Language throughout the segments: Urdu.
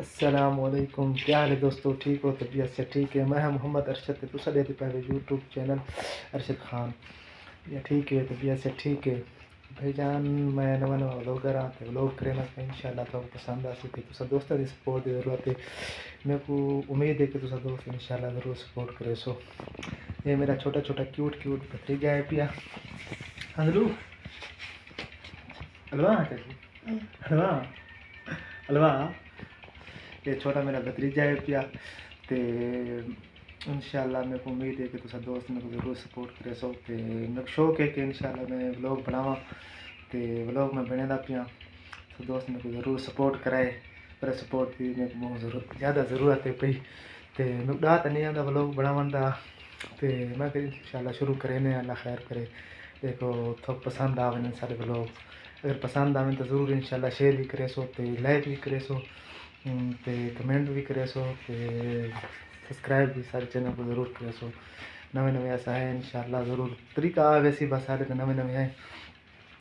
السلام علیکم، کیا حال ہے دوستو؟ ٹھیک ہو؟ طبیعت سے ٹھیک ہے؟ میں محمد ارشد تو سڈے پہلے یوٹیوب چینل ارشد خان یا ٹھیک ہے؟ طبیعت سے ٹھیک ہے بھائی جان؟ میں نواں ولاگر آتے ولاگ کرنا ان شاء اللہ تو پسند آ سکے تو دوستوں کی سپورٹ کی ضرورت ہے. میرے کو امید ہے کہ تو دوست ان شاء اللہ ضرور سپورٹ کرے. سو یہ میرا چھوٹا چھوٹا کیوٹ بھتیجا ہے پیا اندلو حلوا حلوا حلوا. یہ چھوٹا میرا بھتیجا ہے پیا تے انشاءاللہ میرے کو امید ہے کہ تسا دوست میرے کو ضرور سپورٹ کرے. سو تے میرے کو شوق ہے کہ انشاءاللہ میں ولاگ بناواں تے ولاگ میں بنے دا پیا. تو دوست میرے کو ضرور سپورٹ کرائے. پر سپورٹ کی میرے کو بہت زیادہ ضرورت ہے پئی تے میرے کو ڈا تے نہیں آتا ولاگ بناون دا تے میں کہ انشاءاللہ شروع کرے. اللہ خیر کرے. دیکھو تو پسند آویں سارے ولاگ اگر پسند آویں تو ضرور انشاءاللہ شیئر بھی کرے. سو تے لائک بھی کرے. سو تے کمنٹ بھی کرے. سو تے سبسکرائب بھی سارے چینل کو ضرور کرے. سو نویں ایسا ہے انشاءاللہ ضرور طریقہ ویسی بس سارے تو نویں ہیں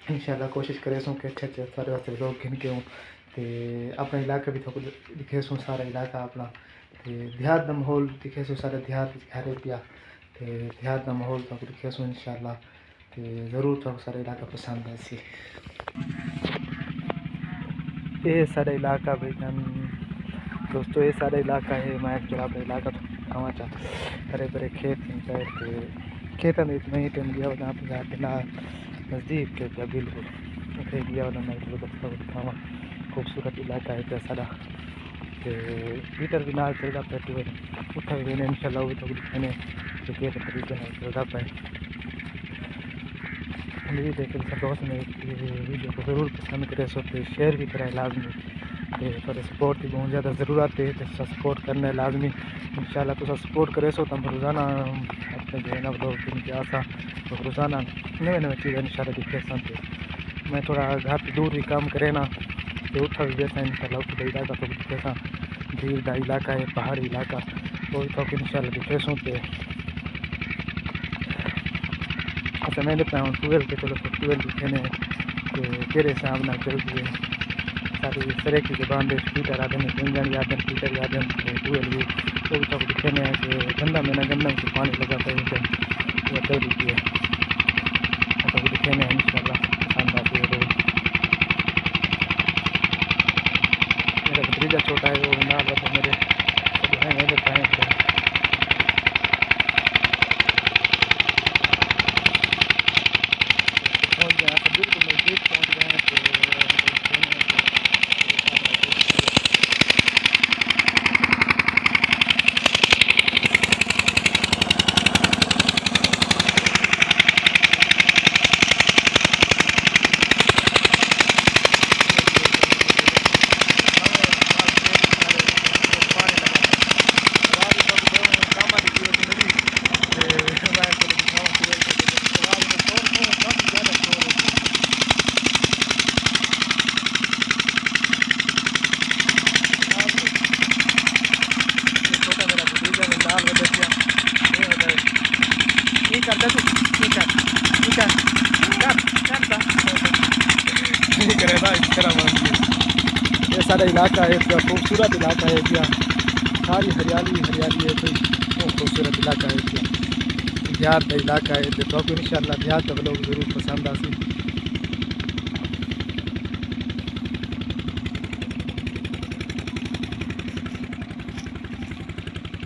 انشاءاللہ. کوشش کرے سوں کہ اچھے سارے واسطے لوگ گھن کے ہوں تے اپنا علاقہ بھی تھوڑا دکھے سوں. سارا علاقہ اپنا تے دیہات دا ماحول دکھے سوں. سارے دیہات گھر پیا تے دیہات دا ماحول تو دکھے سوں انشاءاللہ تے ضرور تو سارے علاقہ پسند ہے. سی یہ سارا علاقہ بھائی جان دوستو یہ سارا علاقہ ہے. میں جو اپنا علاقہ کھانا چاہ ہرے بھرے کھیت ہیں تے کھیتوں میں اتنا ہی ٹائم گیا وہاں پہ نزدیک کے پیا بالکل اتنے گیا وہاں میں کھاوا. خوبصورت علاقہ ہے پیا سارا تے ہیٹر بھی نال چلتا پہ ٹوئل اٹھا بھی دینے انشاءاللہ وہ بھی تو دکھانے کہ کس طریقے سے چلتا پہ. امید ہے کہ دوست نے ویڈیو کو ضرور پسند کرے. سو تے شیئر بھی کرے لازمی تے پر سپورٹ کی بہت زیادہ ضرورت ہے. تو سپورٹ کرنا ہے لازمی انشاءاللہ. تو سپورٹ کرے سو تو ہم روزانہ اپنے جو ہے نا ولاگ دن کے آسا روزانہ نئے چیزیں انشاءاللہ دکھے سن. میں تھوڑا گھر سے دور بھی کام کرے نا تو اٹھا بھی دیتا انشاءاللہ. اٹھا علاقہ تو دکھے سا بھیڑ کا علاقہ ہے پہاڑی علاقہ وہ تو انشاءاللہ دکھے سوں. تے اچھا میں نے پہ ٹویل کے چلو ٹویل دکھے کہ کہڑے حساب نہ چل گئے ساری سرے کی زبان دے پیٹر آدھے گنجن یاد پیٹر یاد ٹویل بھی وہ بھی سب دکھے کہ گندا میں نہ گندم سے پانی لگا پہ وہ چل دیتی ہے تو دکھے ان شاء اللہ پسند آتی ہے. میرا بھتیجا چھوٹا ہے وہ نہ رہتے میرے سب ہیں میرے پائیں پہنچ گئے بالکل نزدیک پہنچ گئے ہیں. یہ سارا علاقہ ہے پورا خوبصورت علاقہ ہے پیا. ساری ہریالی ہریالی ہے کوئی بہت خوبصورت علاقہ ہے پیا. دیہات کا علاقہ ہے تو آپ کو ان شاء اللہ دیہات کا لوگ ضرور پسند آ سی.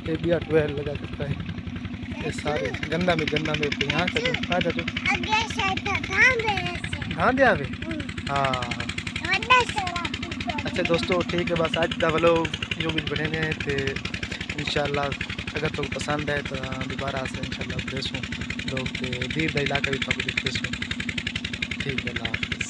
یہ بھی ٹویل لگا کرتا ہے. یہ سارے گندا میں یہاں کا دھان دیا ہاں. اچھا دوستو ٹھیک ہے بس آج کا ولاگ جو بھی بنے ہیں تو انشاءاللہ اگر تو پسند ہے تو دوبارہ سے انشاءاللہ دیکھوں لوگ دیر دا علاقہ بھی تو دیکھتے سوں. ٹھیک ہے اللہ حافظ.